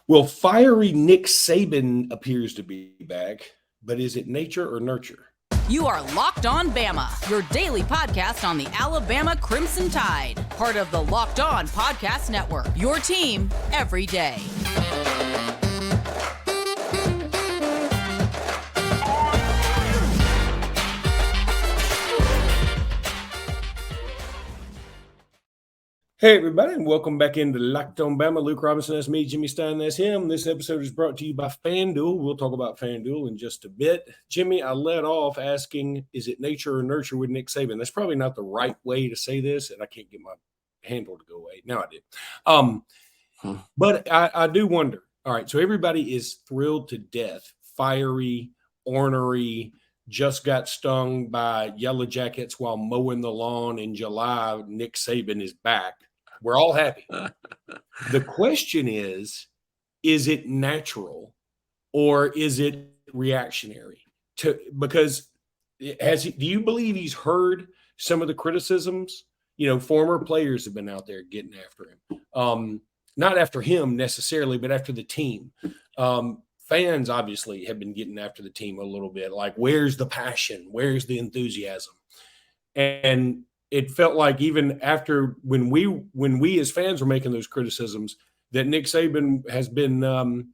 Well, fiery Nick Saban appears to be back, but is it nature or nurture? You are Locked On Bama, your daily podcast on the Alabama Crimson Tide, part of the Locked On Podcast Network, your team every day. Hey, everybody, and welcome back into Locked On Bama. Luke Robinson, that's me. Jimmy Stein, that's him. This episode is brought to you by FanDuel. We'll talk about FanDuel in just a bit. Jimmy, I led off asking, is it nature or nurture with Nick Saban? That's probably not the right way to say this, and I can't get my handle to go away. Now I did. But I do wonder. All right, so everybody is thrilled to death. Fiery, ornery, just got stung by yellow jackets while mowing the lawn in July. Nick Saban is back. We're all happy. The question is it natural or is it reactionary? Because do you believe he's heard some of the criticisms? You know, former players have been out there getting after him. Not after him necessarily, but after the team. Fans obviously have been getting after the team a little bit. Like, where's the passion? Where's the enthusiasm? And it felt like even after when we as fans were making those criticisms, that Nick Saban has been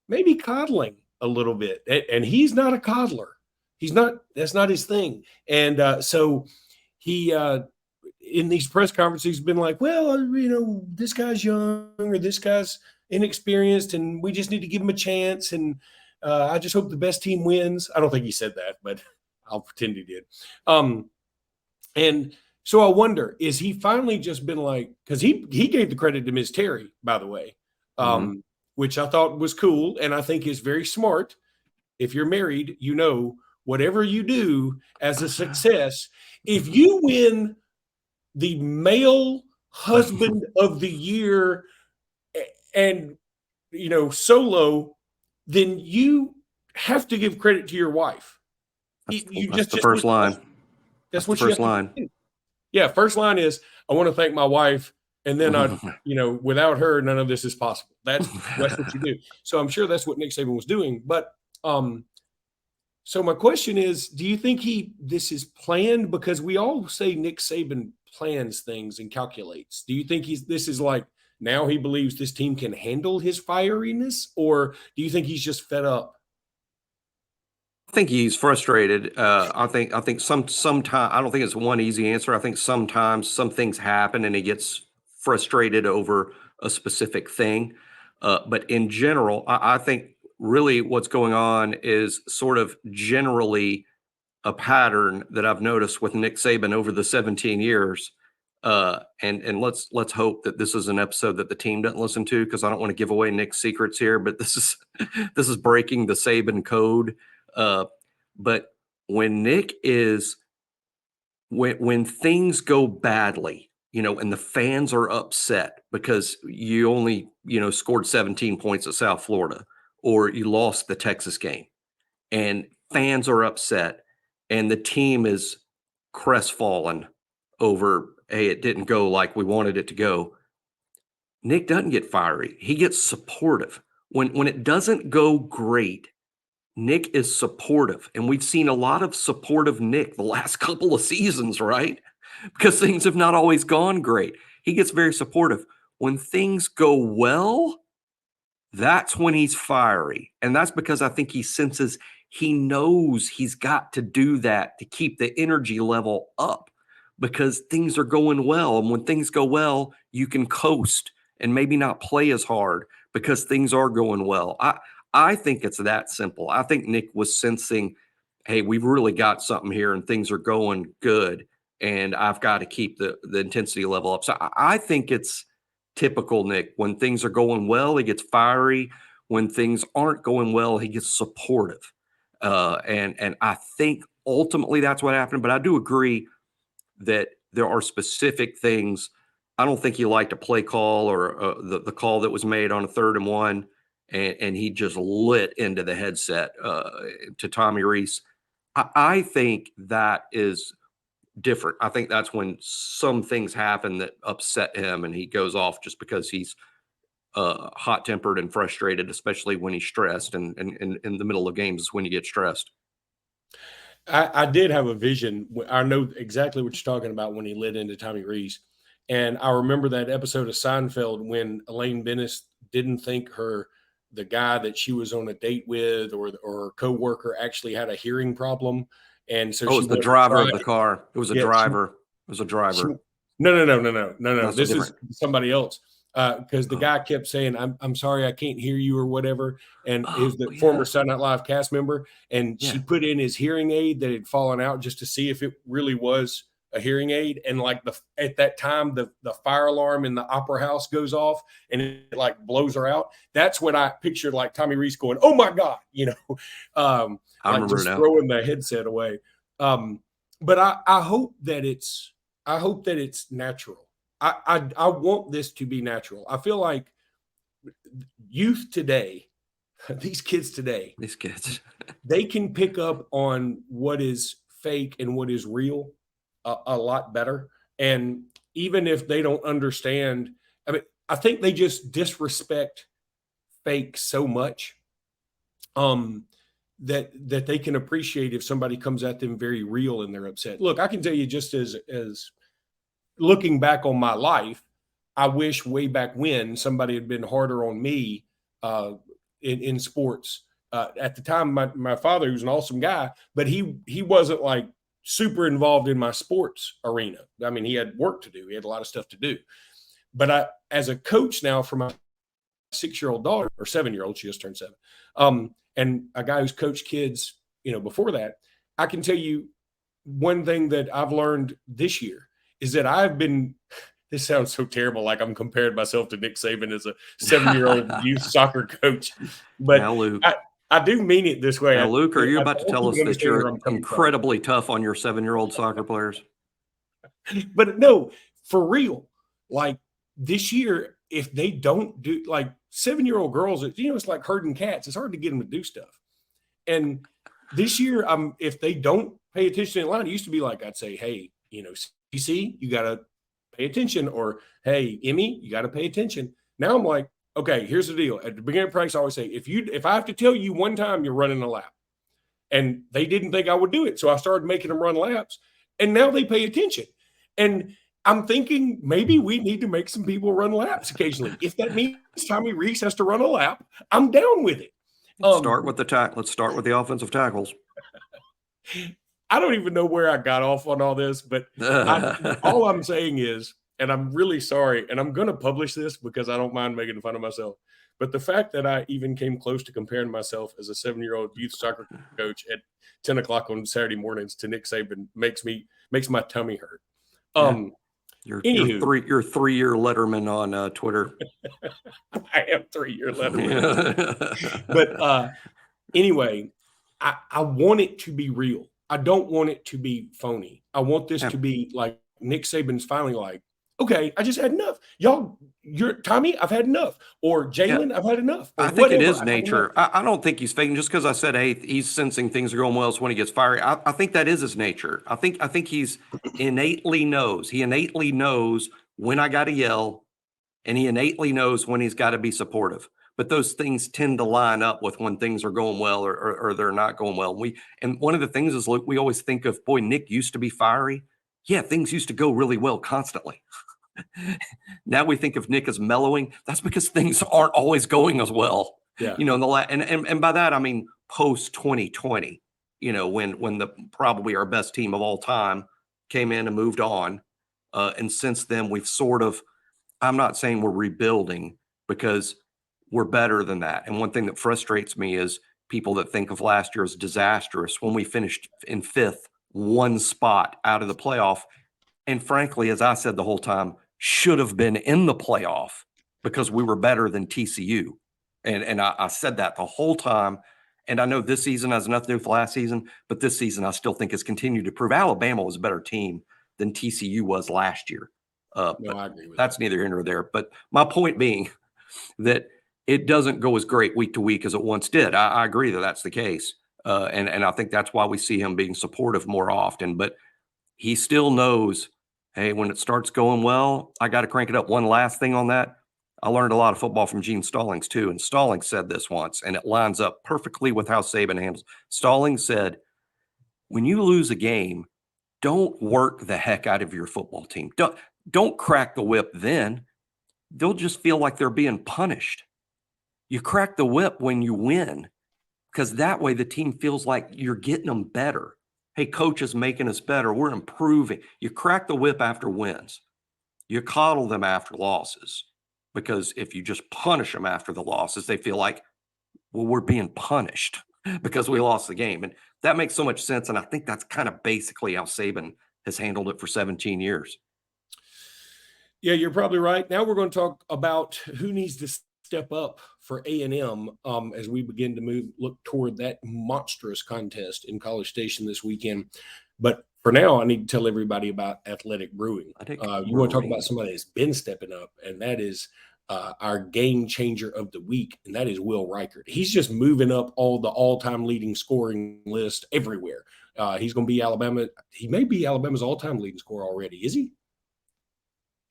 maybe coddling a little bit. And he's not a coddler. That's not his thing. And so he in these press conferences, he's been like, well, you know, this guy's young or this guy's inexperienced and we just need to give him a chance. And I just hope the best team wins. I don't think he said that, but I'll pretend he did. And so I wonder, is he finally just been like, because he gave the credit to Ms. Terry, by the way, which I thought was cool. And I think is very smart. If you're married, you know, whatever you do as a success, if you win the male husband of the year and, you know, solo, then you have to give credit to your wife. That's the first line. That's what the first line. Yeah, first line is, I want to thank my wife, and then without her, none of this is possible. That's what you do. So I'm sure that's what Nick Saban was doing. But so my question is, do you think this is planned? Because we all say Nick Saban plans things and calculates. Do you think this is like now he believes this team can handle his fieriness, or do you think he's just fed up? I think he's frustrated. I think sometimes I don't think it's one easy answer. I think sometimes some things happen and he gets frustrated over a specific thing. But in general, I think really what's going on is sort of generally a pattern that I've noticed with Nick Saban over the 17 years. And let's hope that this is an episode that the team doesn't listen to, because I don't want to give away Nick's secrets here. But this is breaking the Saban code. But when Nick is, when things go badly, you know, and the fans are upset because you only, you know, scored 17 points at South Florida, or you lost the Texas game, and fans are upset, and the team is crestfallen over, hey, it didn't go like we wanted it to go. Nick doesn't get fiery. He gets supportive. When it doesn't go great, Nick is supportive, and we've seen a lot of supportive Nick the last couple of seasons, right? Because things have not always gone great. He gets very supportive. When things go well, that's when he's fiery. And that's because I think he knows he's got to do that to keep the energy level up, because things are going well. And when things go well, you can coast and maybe not play as hard because things are going well. I think it's that simple. I think Nick was sensing, hey, we've really got something here and things are going good, and I've got to keep the intensity level up. So I think it's typical Nick. When things are going well, he gets fiery. When things aren't going well, he gets supportive. And I think ultimately that's what happened. But I do agree that there are specific things. I don't think he liked a play call or the call that was made on a 3rd and 1. And he just lit into the headset to Tommy Rees. I think that is different. I think that's when some things happen that upset him and he goes off just because he's hot-tempered and frustrated, especially when he's stressed. And in the middle of games is when you get stressed. I did have a vision. I know exactly what you're talking about when he lit into Tommy Rees. And I remember that episode of Seinfeld when Elaine Bennis didn't think the guy that she was on a date with or her coworker actually had a hearing problem. And so it was the driver of the car. It was a driver. It was a driver. No. This is somebody else. Because the guy kept saying, I'm sorry, I can't hear you or whatever. And is the former Saturday Night Live cast member. And she put in his hearing aid that had fallen out just to see if it really was a hearing aid. And like at that time, the fire alarm in the opera house goes off and it like blows her out. That's when I pictured like Tommy Rees going, oh my God, I like just throwing the headset away. But I hope that it's natural. I want this to be natural. I feel like youth today, these kids, they can pick up on what is fake and what is real a lot better. And even if they don't understand, I think they just disrespect fake so much that they can appreciate if somebody comes at them very real and they're upset. Look, I can tell you just as looking back on my life, I wish way back when somebody had been harder on me in sports. At the time, my father, who was an awesome guy, but he wasn't like super involved in my sports arena. I mean, he had work to do. He had a lot of stuff to do. But as a coach now for my 6-year-old daughter, or 7-year-old, she just turned 7, and a guy who's coached kids, before that, I can tell you one thing that I've learned this year is that I've been, this sounds so terrible, like I'm comparing myself to Nick Saban as a 7-year-old youth soccer coach. But now, Luke, I do mean it this way. Now, Luke, are you about to tell us that you're incredibly tough on your 7-year-old soccer players? But no, for real. Like this year, if they don't do, like 7-year-old girls, it's like herding cats. It's hard to get them to do stuff. And this year, if they don't pay attention in line, it used to be like, I'd say, hey, CC, you got to pay attention. Or, hey, Emmy, you got to pay attention. Now I'm like, okay, here's the deal. At the beginning of practice, I always say, if I have to tell you one time, you're running a lap. And they didn't think I would do it. So I started making them run laps. And now they pay attention. And I'm thinking maybe we need to make some people run laps occasionally. If that means Tommy Rees has to run a lap, I'm down with it. Let's start with the offensive tackles. I don't even know where I got off on all this, but all I'm saying is, and I'm really sorry, and I'm going to publish this because I don't mind making fun of myself, but the fact that I even came close to comparing myself as a 7-year-old youth soccer coach at 10 o'clock on Saturday mornings to Nick Saban makes my tummy hurt. You're 3-year letterman on Twitter. I am 3-year letterman. But anyway, I want it to be real. I don't want it to be phony. I want this to be like Nick Saban's finally like, okay, I just had enough. Tommy, I've had enough. Or Jalen, I've had enough. I think it is nature. I don't think he's faking just because I said, hey, he's sensing things are going well. So when he gets fiery, I think that is his nature. I think he's innately knows. He innately knows when I got to yell, and he innately knows when he's got to be supportive. But those things tend to line up with when things are going well or they're not going well. And one of the things is, Luke, we always think of, boy, Nick used to be fiery. Yeah, things used to go really well constantly. Now we think of Nick as mellowing. That's because things aren't always going as well. Yeah. And by that I mean post 2020. When the probably our best team of all time came in and moved on, and since then we've sort of. I'm not saying we're rebuilding because we're better than that. And one thing that frustrates me is people that think of last year as disastrous when we finished in 5th, one spot out of the playoff. And frankly, as I said the whole time, should have been in the playoff because we were better than TCU. And I said that the whole time. And I know this season has nothing to do with last season, but this season I still think has continued to prove Alabama was a better team than TCU was last year. I agree with that's neither here nor there. But my point being that it doesn't go as great week to week as it once did. I agree that that's the case. And I think that's why we see him being supportive more often. But he still knows, hey, when it starts going well, I got to crank it up. One last thing on that. I learned a lot of football from Gene Stallings too. And Stallings said this once, and it lines up perfectly with how Saban handles. Stallings said, when you lose a game, don't work the heck out of your football team. Don't crack the whip then. They'll just feel like they're being punished. You crack the whip when you win, because that way the team feels like you're getting them better. Hey, coach is making us better. We're improving. You crack the whip after wins. You coddle them after losses, because if you just punish them after the losses, they feel like, well, we're being punished because we lost the game. And that makes so much sense. And I think that's kind of basically how Saban has handled it for 17 years. Yeah, you're probably right. Now we're going to talk about who needs to step up for A&M as we begin to look toward that monstrous contest in College Station this weekend. But for now, I need to tell everybody about Athletic Brewing. You want to talk about somebody that's been stepping up, and that is our game changer of the week, and that is Will Reichert. He's just moving up all the all-time leading scoring list everywhere. He's going to be Alabama. He may be Alabama's all-time leading scorer already. Is he?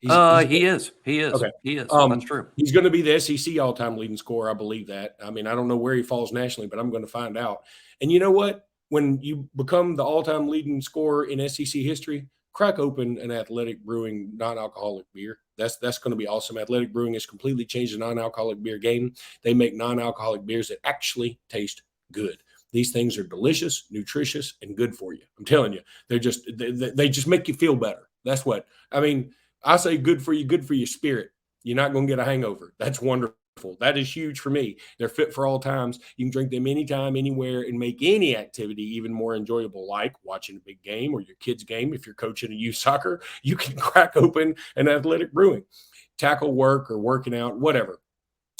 He is. Okay. He is. That's true. He's going to be the SEC all-time leading scorer. I believe that. I mean, I don't know where he falls nationally, but I'm going to find out. And you know what? When you become the all-time leading scorer in SEC history, crack open an Athletic Brewing non-alcoholic beer. That's going to be awesome. Athletic Brewing has completely changed the non-alcoholic beer game. They make non-alcoholic beers that actually taste good. These things are delicious, nutritious, and good for you. I'm telling you, they just make you feel better. That's what I mean. I say good for you, good for your spirit. You're not going to get a hangover. That's wonderful. That is huge for me. They're fit for all times. You can drink them anytime, anywhere, and make any activity even more enjoyable, like watching a big game or your kid's game. If you're coaching a youth soccer, you can crack open an Athletic Brewing. Tackle work or working out, whatever.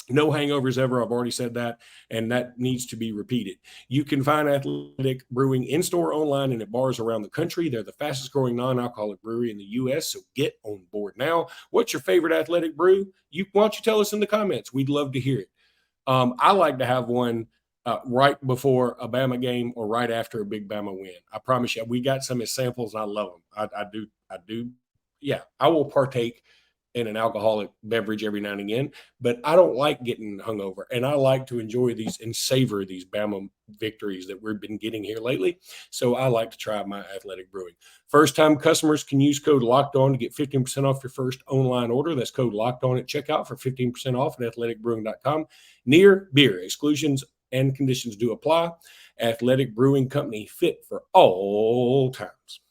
No hangovers ever. I've already said that, and that needs to be repeated. You can find Athletic Brewing in-store, online, and at bars around the country. They're the fastest-growing non-alcoholic brewery in the U.S., so get on board now. What's your favorite Athletic brew? Why don't you tell us in the comments? We'd love to hear it. I like to have one right before a Bama game or right after a big Bama win. I promise you, we got some as samples, and I love them. I do. Yeah, I will partake in an alcoholic beverage every now and again, but I don't like getting hungover, and I like to enjoy these and savor these Bama victories that we've been getting here lately. So I like to try my Athletic Brewing. First-time customers can use code LOCKEDON to get 15% off your first online order. That's code LOCKEDON at checkout for 15% off at athleticbrewing.com. Near beer. Exclusions and conditions do apply. Athletic Brewing Company, fit for all times.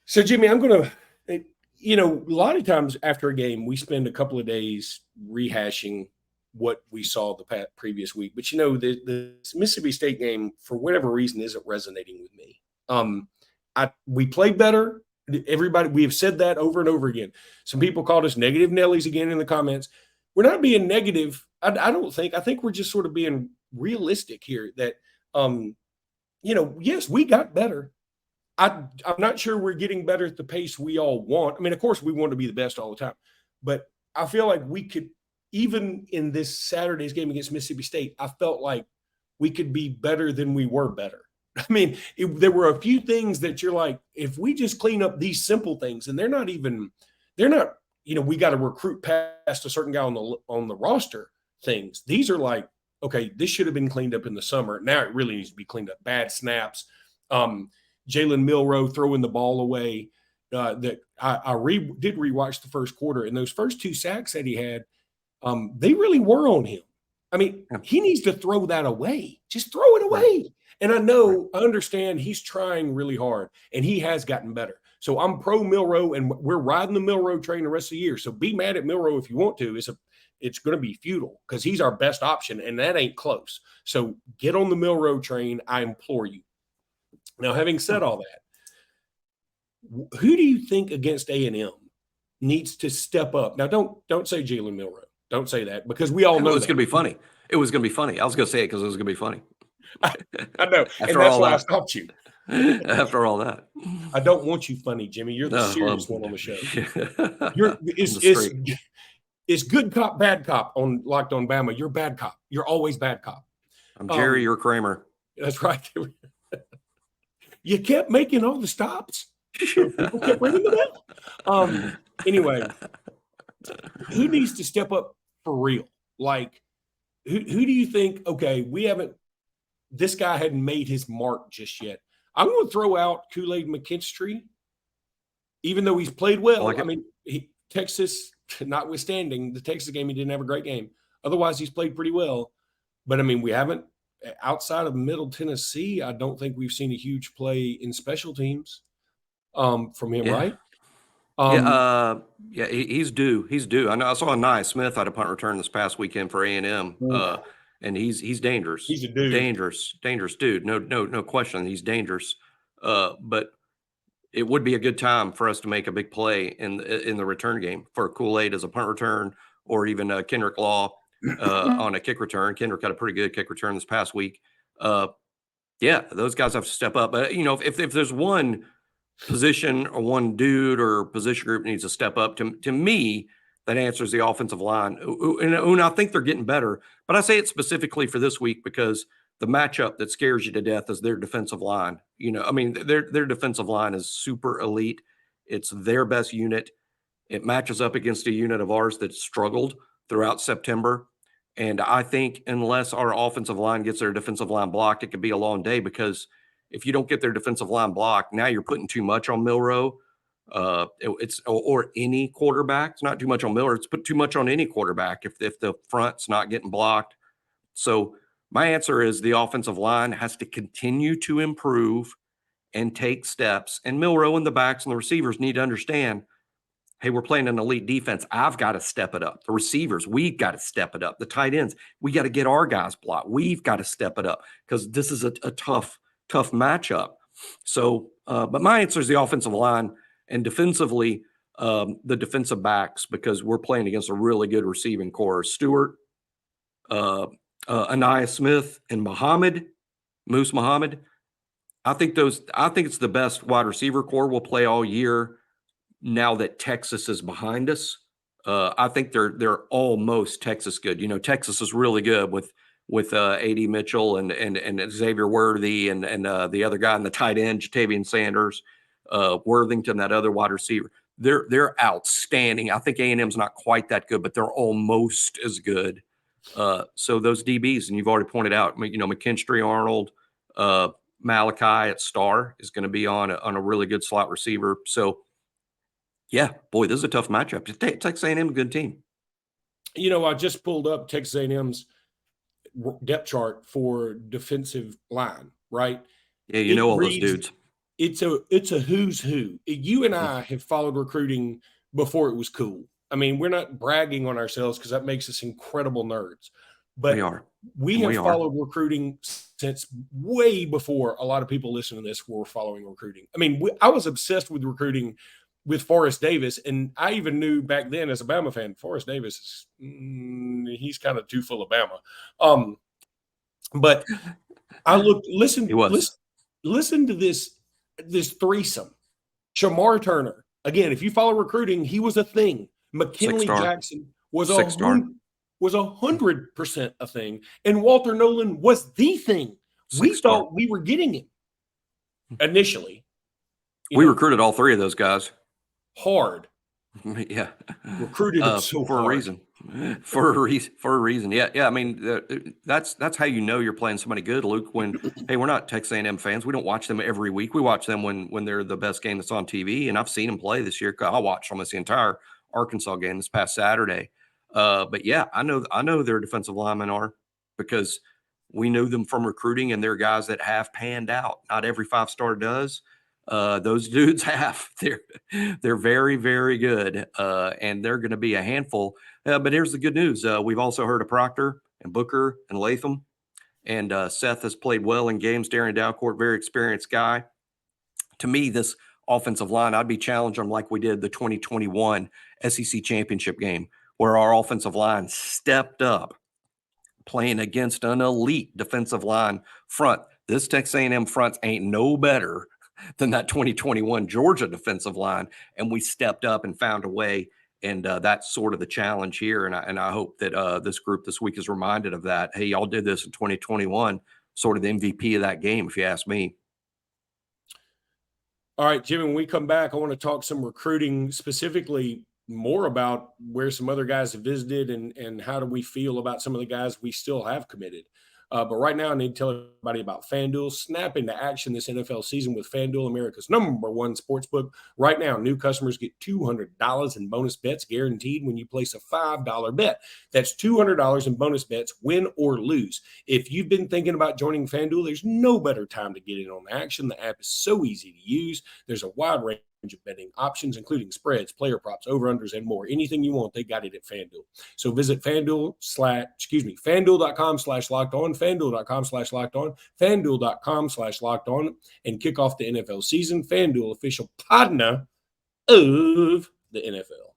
So, Jimmy, I'm going to – a lot of times after a game, we spend a couple of days rehashing what we saw the previous week. But, the Mississippi State game, for whatever reason, isn't resonating with me. We played better. Everybody, we have said that over and over again. Some people called us negative Nellies again in the comments. We're not being negative. I don't think. I think we're just sort of being realistic here that, yes, we got better. I'm not sure we're getting better at the pace we all want. I mean, of course, we want to be the best all the time. But I feel like we could, even in this Saturday's game against Mississippi State, I felt like we could be better than we were better. I mean, there were a few things that you're like, if we just clean up these simple things, and they're not, we got to recruit past a certain guy on the roster things. These are like, okay, this should have been cleaned up in the summer. Now it really needs to be cleaned up. Bad snaps. Jalen Millro throwing the ball away. That I did rewatch the first quarter, and those first two sacks that he had, they really were on him. I mean, he needs to throw that away. Just throw it away. And I understand he's trying really hard, and he has gotten better. So I'm pro Millro, and we're riding the Millro train the rest of the year. So be mad at Millro if you want to. It's going to be futile because he's our best option, and that ain't close. So get on the Millro train, I implore you. Now, having said all that, who do you think against A&M needs to step up? Now, don't say Jalen Millro. Don't say that, because we all know it's going to be funny. It was going to be funny. I was going to say it because it was going to be funny. I know. And that's why I stopped you. After all that. I don't want you funny, Jimmy. You're the serious one on the show. It's good cop, bad cop on Locked on Bama. You're bad cop. You're always bad cop. I'm Jerry, you're Kramer. That's right. You kept making all the stops. People kept ringing the bell. Anyway, who needs to step up for real? Like, who do you think, okay, this guy hadn't made his mark just yet. I'm going to throw out Kool-Aid McKinstry, even though he's played well. I mean, Texas, notwithstanding the Texas game, he didn't have a great game. Otherwise, he's played pretty well. But, I mean, we haven't, outside of Middle Tennessee, I don't think we've seen a huge play in special teams from him, right? He's due. He's due. I know. I saw Nye Smith had a punt return this past weekend for A&M, and he's dangerous. He's a dude. Dangerous dude. No question. He's dangerous. But it would be a good time for us to make a big play in the return game for Kool-Aid as a punt return, or even Kendrick Law on a kick return. Kendrick had a pretty good kick return this past week. Those guys have to step up. But if there's one position or one dude or position group needs to step up, to me, that answers the offensive line. And I think they're getting better. But I say it specifically for this week because the matchup that scares you to death is their defensive line. Their defensive line is super elite. It's their best unit. It matches up against a unit of ours that struggled throughout September. And I think unless our offensive line gets their defensive line blocked, it could be a long day, because if you don't get their defensive line blocked, now you're putting too much on Millro. Or any quarterback. It's not too much on Miller. It's put too much on any quarterback if the front's not getting blocked. So my answer is the offensive line has to continue to improve and take steps. And Millro and the backs and the receivers need to understand, hey, we're playing an elite defense. I've got to step it up. The receivers, we've got to step it up. The tight ends, we got to get our guys blocked. We've got to step it up because this is a tough matchup. So, but my answer is the offensive line. And defensively, the defensive backs, because we're playing against a really good receiving core. Stewart, Aniyah Smith, and Moose Muhammad. I think it's the best wide receiver core we'll play all year now that Texas is behind us. I think they're almost Texas good. Texas is really good with A.D. Mitchell and Xavier Worthy and the other guy in the tight end, Jatavian Sanders. Worthington, that other wide receiver, they're outstanding. I think A&M's not quite that good, but they're almost as good. So those DBs, and you've already pointed out, McKinstry, Arnold, Malachi at star is going to be on a really good slot receiver. So, yeah, boy, this is a tough matchup. Texas A&M, a good team. I just pulled up Texas A&M's depth chart for defensive line, right? Yeah, all those dudes. It's a who's who. You and I have followed recruiting before it was cool. I mean, we're not bragging on ourselves because that makes us incredible nerds. But we have followed recruiting since way before a lot of people listening to this were following recruiting. I mean, I was obsessed with recruiting with Forrest Davis, and I even knew back then as a Bama fan, Forrest Davis, he's kind of too full of Bama. But I listen to this threesome. Shamar Turner. Again, if you follow recruiting, he was a thing. McKinley Jackson was 100% a thing. And Walter Nolan was the thing. We thought we were getting him initially. We recruited all three of those guys. Hard. Yeah. Recruited so for hard. A reason. For a reason. Yeah. I mean, that's how you're playing somebody good, Luke. When hey, we're not Texas A&M fans. We don't watch them every week. We watch them when they're the best game that's on TV. And I've seen them play this year. I watched almost the entire Arkansas game this past Saturday. But yeah, I know their defensive linemen are, because we knew them from recruiting, and they're guys that have panned out. Not every 5-star does. Those dudes have. They're very, very good, and they're going to be a handful. But here's the good news. We've also heard of Proctor and Booker and Latham, and Seth has played well in games. Darren Dalcourt, very experienced guy. To me, this offensive line, I'd be challenging them like we did the 2021 SEC championship game, where our offensive line stepped up, playing against an elite defensive line front. This Texas A&M front ain't no better than that 2021 Georgia defensive line, and we stepped up and found a way, and that's sort of the challenge here, and I hope that this group this week is reminded of that. Hey, y'all did this in 2021, sort of the MVP of that game, if you ask me. All right, Jimmy, when we come back, I want to talk some recruiting, specifically more about where some other guys have visited and how do we feel about some of the guys we still have committed. But right now, I need to tell everybody about FanDuel. Snap into action this NFL season with FanDuel, America's #1 sportsbook. Right now, new customers get $200 in bonus bets guaranteed when you place a $5 bet. That's $200 in bonus bets, win or lose. If you've been thinking about joining FanDuel, there's no better time to get in on the action. The app is so easy to use. There's a wide range of betting options, including spreads, player props, over-unders, and more. Anything you want, they got it at FanDuel. So visit FanDuel.com/locked-on, FanDuel.com/locked-on, FanDuel.com/locked-on, and kick off the NFL season. FanDuel, official partner of the NFL.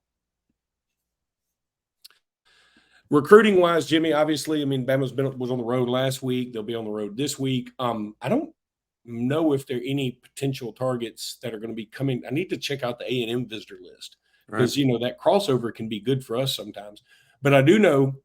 Recruiting wise, Jimmy, obviously, I mean, Bama was on the road last week. They'll be on the road this week. I don't know if there are any potential targets that are going to be coming. I need to check out the A&M visitor list because, that crossover can be good for us sometimes. But I do know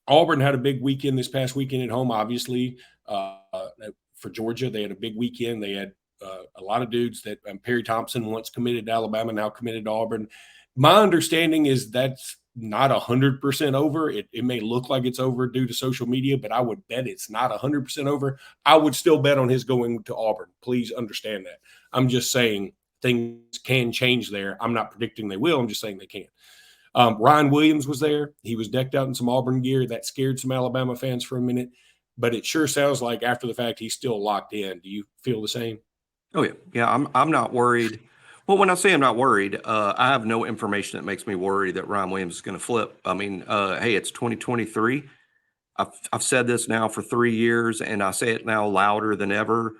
Auburn had a big weekend this past weekend at home, obviously. For Georgia, they had a big weekend. They had a lot of dudes that Perry Thompson once committed to Alabama, now committed to Auburn. My understanding is that's not 100% over. It may look like it's over due to social media, but I would bet it's not 100% over. I would still bet on his going to Auburn. Please understand that. I'm just saying things can change there. I'm not predicting they will. I'm just saying they can. Ryan Williams was there. He was decked out in some Auburn gear. That scared some Alabama fans for a minute, but it sure sounds like after the fact he's still locked in. Do you feel the same? Oh, yeah. Yeah, I'm not worried. Well, when I say I'm not worried, I have no information that makes me worried that Ryan Williams is going to flip. I mean, hey, it's 2023. I've said this now for 3 years, and I say it now louder than ever.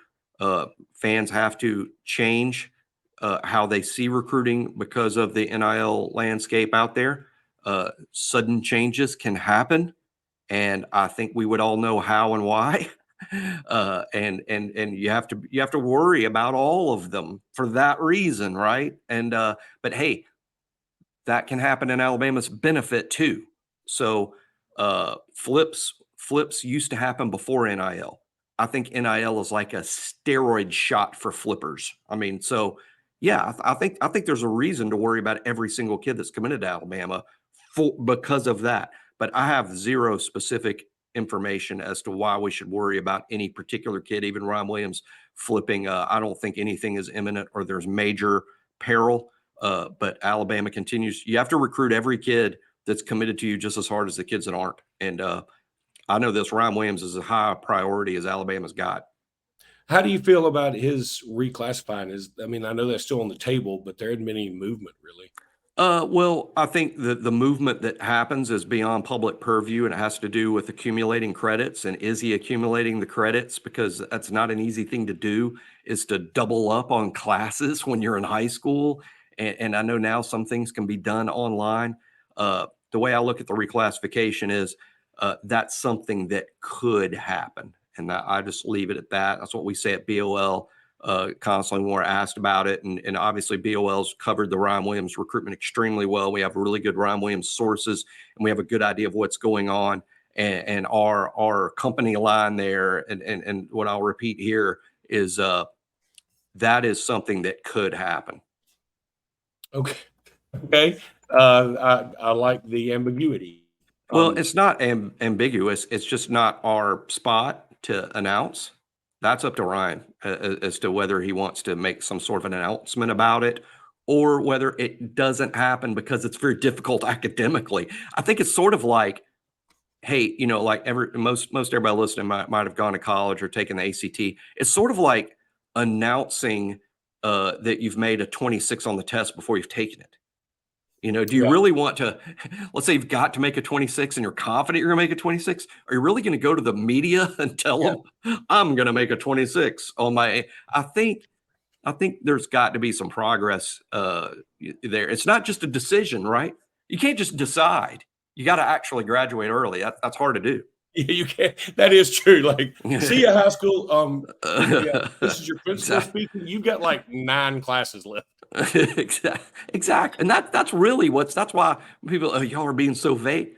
Fans have to change how they see recruiting because of the NIL landscape out there. Sudden changes can happen, and I think we would all know how and why. And you have to worry about all of them for that reason, right? And but hey, that can happen in Alabama's benefit too. So flips used to happen before NIL. I think NIL is like a steroid shot for flippers. I mean, so yeah, I think there's a reason to worry about every single kid that's committed to Alabama because of that. But I have zero specific information as to why we should worry about any particular kid, even Ryan Williams flipping. I don't think anything is imminent or there's major peril. But Alabama continues. You have to recruit every kid that's committed to you just as hard as the kids that aren't. And I know this Ryan Williams is as high a priority as Alabama's got. How do you feel about his reclassifying? I mean, I know that's still on the table, but there hadn't been any movement really. Well, I think the movement that happens is beyond public purview, and it has to do with accumulating credits. And is he accumulating the credits? Because that's not an easy thing to do, is to double up on classes when you're in high school. And I know now some things can be done online. The way I look at the reclassification is that's something that could happen. And I just leave it at that. That's what we say at BOL. Constantly when we're asked about it. And obviously BOL's covered the Ryan Williams recruitment extremely well. We have really good Ryan Williams sources, and we have a good idea of what's going on. And our company line there, and what I'll repeat here is that is something that could happen. Okay. I like the ambiguity. Well, it's not ambiguous. It's just not our spot to announce. That's up to Ryan as to whether he wants to make some sort of an announcement about it or whether it doesn't happen because it's very difficult academically. I think it's sort of like, hey, like most everybody listening might have gone to college or taken the ACT. It's sort of like announcing that you've made a 26 on the test before you've taken it. Do you really want to, let's say you've got to make a 26 and you're confident you're going to make a 26. Are you really going to go to the media and tell them I'm going to make a 26 on my, I think there's got to be some progress there. It's not just a decision, right? You can't just decide. You got to actually graduate early. That's hard to do. Yeah, you can't. That is true. Like, see ya, high school. This is your principal speaking. You've got like 9 classes left. Exactly. And that's really that's why people, y'all are being so vague.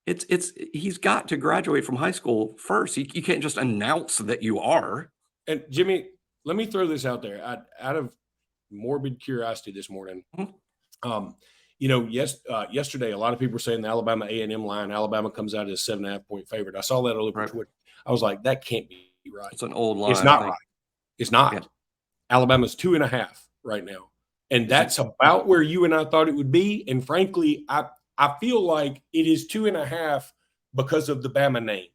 He's got to graduate from high school first. You can't just announce that you are. And Jimmy, let me throw this out there. Out of morbid curiosity this morning. yesterday, a lot of people were saying the Alabama A&M line, Alabama comes out as a 7.5-point favorite. I saw that all over Right. Twitter. I was like, that can't be right. It's an old line. It's not I think. right. It's not. Yeah. Alabama's 2.5 right now. And that's about where you and I thought it would be. And frankly, I feel like it is 2.5 because of the Bama name.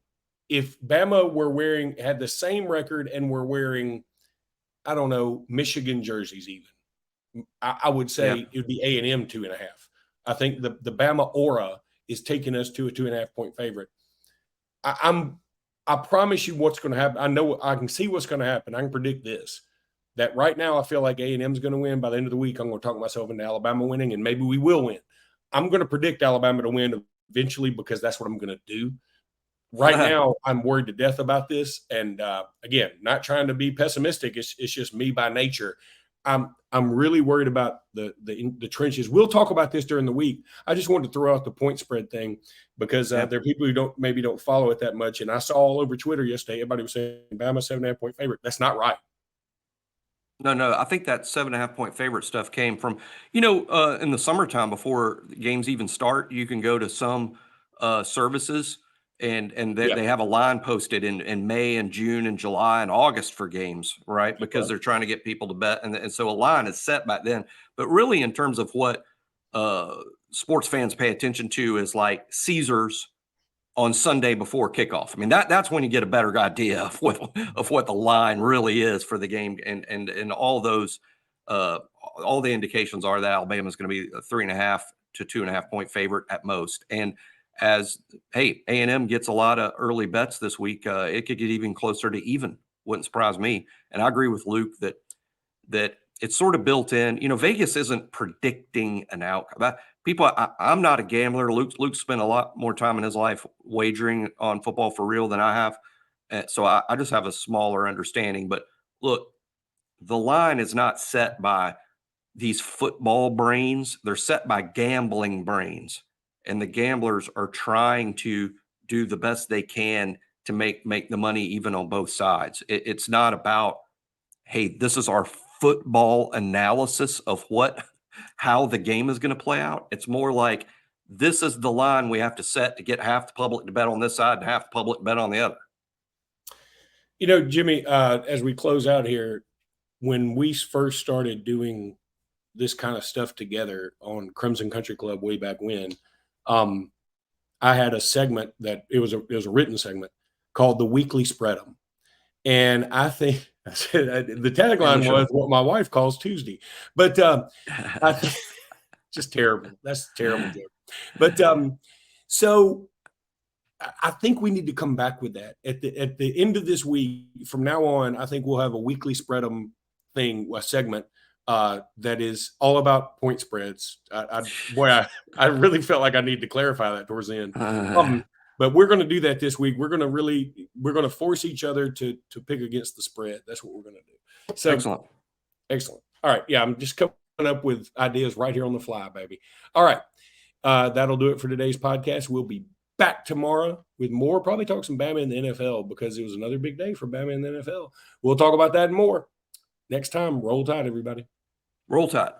If Bama had the same record and were wearing, I don't know, Michigan jerseys even, I would say it would be A&M 2.5. I think the Bama aura is taking us to a 2.5-point favorite. I promise you what's going to happen. I know I can see what's going to happen. I can predict this. That right now I feel like A&M is going to win. By the end of the week, I'm going to talk myself into Alabama winning, and maybe we will win. I'm going to predict Alabama to win eventually because that's what I'm going to do. Right now, I'm worried to death about this. And again, not trying to be pessimistic. It's just me by nature. I'm really worried about the trenches. We'll talk about this during the week. I just wanted to throw out the point spread thing because there are people who maybe don't follow it that much. And I saw all over Twitter yesterday, everybody was saying Bama 7.5-point favorite. That's not right. No. I think that 7.5-point favorite stuff came from, in the summertime before games even start, you can go to some services and they have a line posted in May and June and July and August for games, right? Because they're trying to get people to bet. And so a line is set back then. But really, in terms of what sports fans pay attention to is like Caesars on Sunday before kickoff. I mean, that's when you get a better idea of what the line really is for the game, and all those all the indications are that Alabama is going to be a 3.5 to 2.5-point favorite at most. And as A&M gets a lot of early bets this week, it could get even closer to even. Wouldn't surprise me. And I agree with Luke that it's sort of built in. Vegas isn't predicting an outcome. I'm not a gambler. Luke spent a lot more time in his life wagering on football for real than I have. So I just have a smaller understanding. But look, the line is not set by these football brains. They're set by gambling brains. And the gamblers are trying to do the best they can to make the money even on both sides. It's not about, hey, this is our football analysis of how the game is going to play out. It's more like, this is the line we have to set to get half the public to bet on this side and half the public to bet on the other. Jimmy, as we close out here, when we first started doing this kind of stuff together on Crimson Country Club way back when, I had a segment that it was a written segment called the Weekly Spread 'em. And I think the tagline was what my wife calls Tuesday, but just terrible. That's a terrible joke. But so I think we need to come back with that at the end of this week. From now on, I think we'll have a weekly spread 'em thing, a segment that is all about point spreads. I really felt like I need to clarify that towards the end. But we're going to do that this week. We're going to force each other to pick against the spread. That's what we're going to do. So excellent. All right. Yeah. I'm just coming up with ideas right here on the fly, baby. All right. That'll do it for today's podcast. We'll be back tomorrow with more, probably talk some Bama in the NFL because it was another big day for Bama in the NFL. We'll talk about that and more next time. Roll Tide, everybody. Roll Tide.